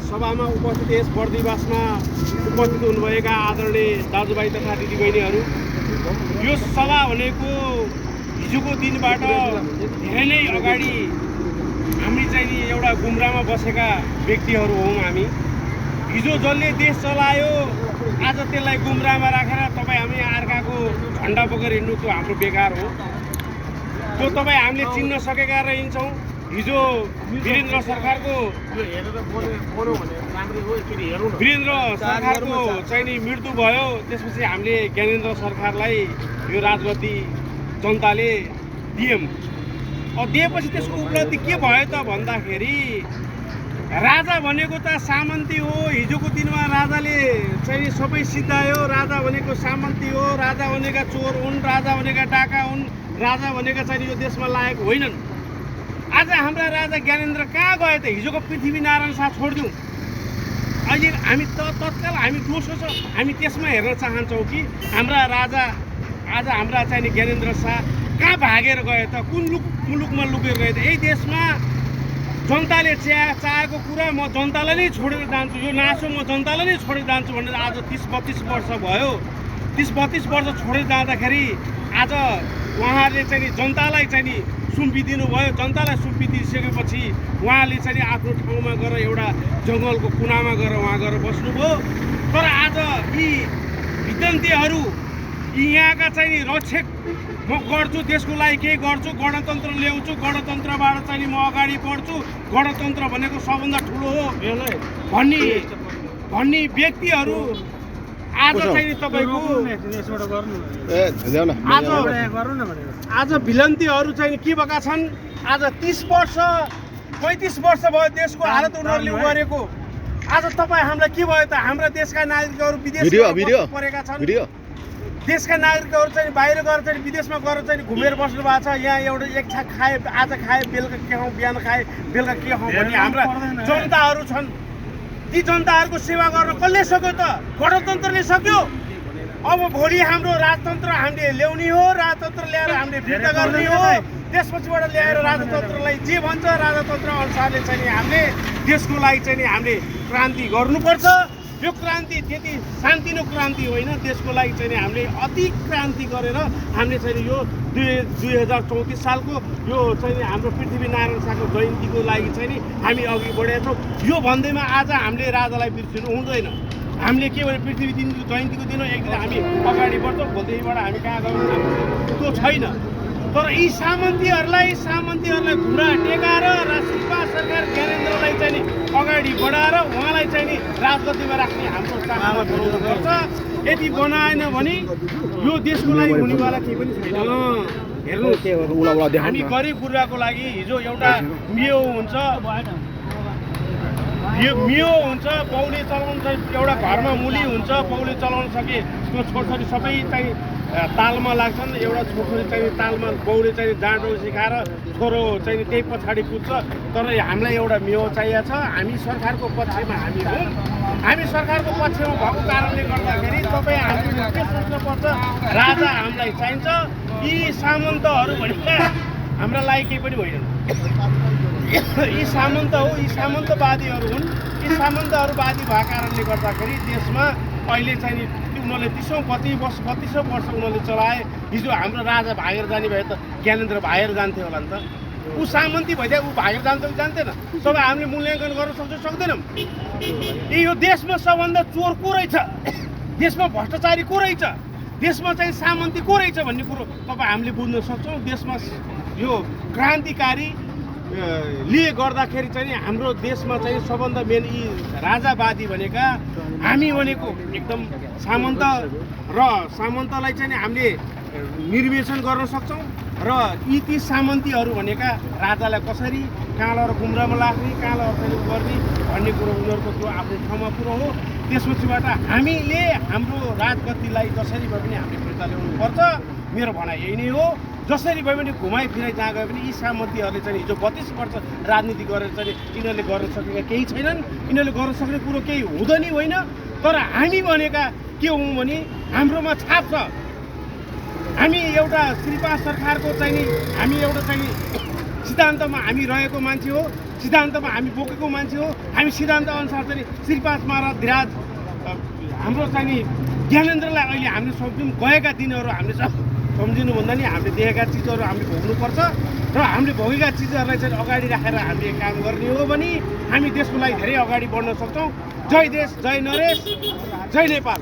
सभामा उपस्थित यस बर्दिवासमा उपस्थित हुनुभएका आदरणीय दाजुभाइ तथा दिदीबहिनीहरू, यो सभा भनेको हिजोको दिनबाट धेरै नै अगाडि हामी चाहिँ नि एउटा गुमराहमा बसेका व्यक्तिहरू हौँ। हामी हिजो जसले देश चलायो आज त्यसलाई गुमराहमा राखेर तपाईँ हामी अर्काको झन्डा बोकेर हिँड्नु त्यो हाम्रो बेकार हो। त्यो तपाईँ हामीले चिन्न सकेका रहन्छौँ। हिजो वीरेन्द्र सरकारको चाहिँ नि मृत्यु भयो। त्यसपछि हामीले ज्ञानेन्द्र सरकारलाई यो राजगद्दी जनताले दियौँ। दिएपछि त्यसको उपलब्धि के भयो त भन्दाखेरि राजा भनेको त सामन्ती हो। हिजोको दिनमा राजाले चाहिँ सबै सिद्धायो। राजा भनेको सामन्ती हो। राजा भनेका चोर हुन्, राजा भनेका डाका हुन्, राजा भनेका चाहिँ यो देशमा लायक होइनन्। आज हाम्रा राजा ज्ञानेन्द्र कहाँ गए त? हिजोको पृथ्वीनारायण शाह छोडिदिउँ। अहिले हामी तत्काल हामी दोषो छ, हामी त्यसमा हेर्न चाहन्छौँ कि हाम्रा राजा आज हाम्रा चाहिँ नि ज्ञानेन्द्र शाह कहाँ भागेर गए त? कुन मुलुकमा लुकेर गए त? यही देशमा जनताले चाहेको कुरा म जनतालाई नै छोडेर जान्छु, यो नासो म जनतालाई नै छोडेर जान्छु भनेर आज 30-32 वर्ष भयो। 30-32 वर्ष छोडेर जाँदाखेरि आज उहाँहरूले चाहिँ नि जनतालाई चाहिँ नि सुम्पिदिनु भयो। जनतालाई सुम्पिदिसकेपछि उहाँले चाहिँ नि आफ्नो ठाउँमा गएर एउटा जङ्गलको कुनामा गएर उहाँ गएर बस्नुभयो। तर आज यी विद्यार्थीहरू यहाँका चाहिँ नि रक्षक म गर्छु, देशको लागि केही गर्छु, गणतन्त्र ल्याउँछु, गणतन्त्रबाट चाहिँ नि म अगाडि बढ्छु, गणतन्त्र भनेको सबभन्दा ठुलो हो भन्ने व्यक्तिहरू आज चाहिँ नि तपाईँको आज भिलन्तीहरू चाहिँ के भएका छन्? आज 30 वर्ष 35 वर्ष भयो देशको हालत उनीहरूले गरेको। आज तपाईँ हामीलाई के भयो त? हाम्रा देशका नागरिकहरू विदेशमा परेका छन्। देशका नागरिकहरू चाहिँ बाहिर गएर चाहिँ विदेशमा गएर चाहिँ घुमेर बस्नु भएको छ। यहाँ एउटा एक छाक खाए, आज खाए, बेलुका के खाउँ, बिहान खाए, बेलुका के खाउँ भन्ने हाम्रा जनताहरू छन्। ती जनताहरूको सेवा गर्न कसले सक्यो त? गणतन्त्रले सक्यो। अब भोलि हाम्रो राजतन्त्र हामीले ल्याउने हो, राजतन्त्र ल्याएर हामीले फिर्ता गर्ने हो। त्यसपछिबाट ल्याएर राजतन्त्रलाई जे भन्छ राजतन्त्र अनुसारले चाहिँ हामीले देशको लागि चाहिँ हामीले क्रान्ति गर्नुपर्छ। यो क्रान्ति त्यति शान्तिनो क्रान्ति होइन, देशको लागि चाहिँ हामीले अति क्रान्ति गरेर हामीले चाहिँ यो 2034 सालको यो चाहिँ हाम्रो पृथ्वीनारायण शाहको जयन्तीको लागि चाहिँ हामी अघि बढेका छौँ। यो भन्दैमा आज हामीले राजालाई बिर्सिनु हुँदैन। हामीले के भने पृथ्वी दिनको जयन्तीको दिन एक दिन हामी अगाडि बढ्छौँ, भोलिदेखिबाट हामी कहाँ गयौँ त्यो छैन। तर यी सामन्तीहरूलाई घुरा टेकाएर शिल्पा सरकार ज्ञानेन्द्रलाई चाहिँ नि अगाडि बढाएर उहाँलाई चाहिँ नि राजगद्दीमा राख्ने हाम्रो चाहना बनाउनुपर्छ। यदि बनाएन भने यो देशको लागि हुनेवाला केही पनि छैन। हेर्नुहोस्, हामी गरिब गुरुवाको लागि हिजो एउटा मियो हुन्छ, पौली चलाउनु एउटा घरमा मुली हुन्छ, पौली चलाउन सके त्यो छोरछोरी सबै चाहिँ तालमा लाग्छन्। एउटा छोरछोरी चाहिँ तालमा बाउले चाहिँ जाँडो सिकाएर छोरो चाहिँ त्यही पछाडि कुद्छ। तर हामीलाई एउटा मियो चाहिएको छ। हामी सरकारको पक्षमा हौँ। हामी सरकारको पक्षमा भएको कारणले गर्दाखेरि तपाईँ हामीले के सोच्नुपर्छ? राजा हामीलाई चाहिन्छ। यी सामन्तहरू भनेका हाम्रा लागि केही पनि होइन। यी सामन्त हो, यी सामन्तवादीहरू हुन्। यी सामन्तहरूवादी भएको कारणले गर्दाखेरि देशमा अहिले चाहिँ उनीहरूले 32 वर्ष उनीहरूले चलाए। हिजो हाम्रो राजा भागेर जाने भए त ज्ञानेन्द्र भागेर जान्थ्यो होला नि त। ऊ सामन्ती भइदियो, ऊ भागेर जान्छ कि जान्थेन? तपाईँ हामीले मूल्याङ्कन गर्न सक्दैनौँ। यो देशमा सबभन्दा चोर को रहेछ, देशमा भ्रष्टाचारी को रहेछ, देशमा चाहिँ सामन्ती को रहेछ भन्ने कुरो तपाईँ हामीले बुझ्न सक्छौँ। देशमा यो क्रान्तिकारी लिए गर्दाखेरि चाहिँ हाम्रो देशमा चाहिँ सबभन्दा मेन यी राजावादी भनेका हामी भनेको एकदम सामन्त र सामन्तलाई चाहिँ हामीले निर्वेशन गर्न सक्छौँ। र यी ती सामन्तीहरू भनेका राजालाई कसरी कहाँ लगेर गुमराहमा लाग्ने, कहाँ लगेर गर्ने भन्ने कुरो उनीहरूको त्यो आफ्नो ठाउँमा कुरो हो। त्यसपछिबाट हामीले हाम्रो राजगद्दीलाई जसरी भए पनि हामीले फिर्ता ल्याउनुपर्छ। मेरो भनाइ यही नै हो। जसरी भए पनि घुमाइ फिराइ जहाँ गए पनि यी सामन्तीहरूले चाहिँ हिजो 32 वर्ष राजनीति गरेर चाहिँ यिनीहरूले गर्न सकेका केही छैनन्। यिनीहरूले गर्न सक्ने कुरो केही हुँदैन होइन। तर हामी भनेका के हौँ भने हाम्रोमा छाप छ। हामी एउटा शिल्पा सरकारको चाहिँ नि हामी एउटा चाहिँ सिद्धान्तमा हामी रहेको मान्छे हो, सिद्धान्तमा हामी बोकेको मान्छे हो। हामी सिद्धान्तअनुसार चाहिँ श्रीपाद महाराज धिराज हाम्रो चाहिँ नि ज्ञानेन्द्रलाई अहिले हामीले सम्झौँ गएका दिनहरू हामीले सम्झिनुभन्दा नि हामीले देखेका चिजहरू हामीले भोग्नुपर्छ र हामीले भोगेका चिजहरूलाई चाहिँ अगाडि राखेर हामीले काम गर्ने हो भने हामी देशको लागि धेरै अगाडि बढ्न सक्छौँ। जय देश, जय नरेश, जय नेपाल।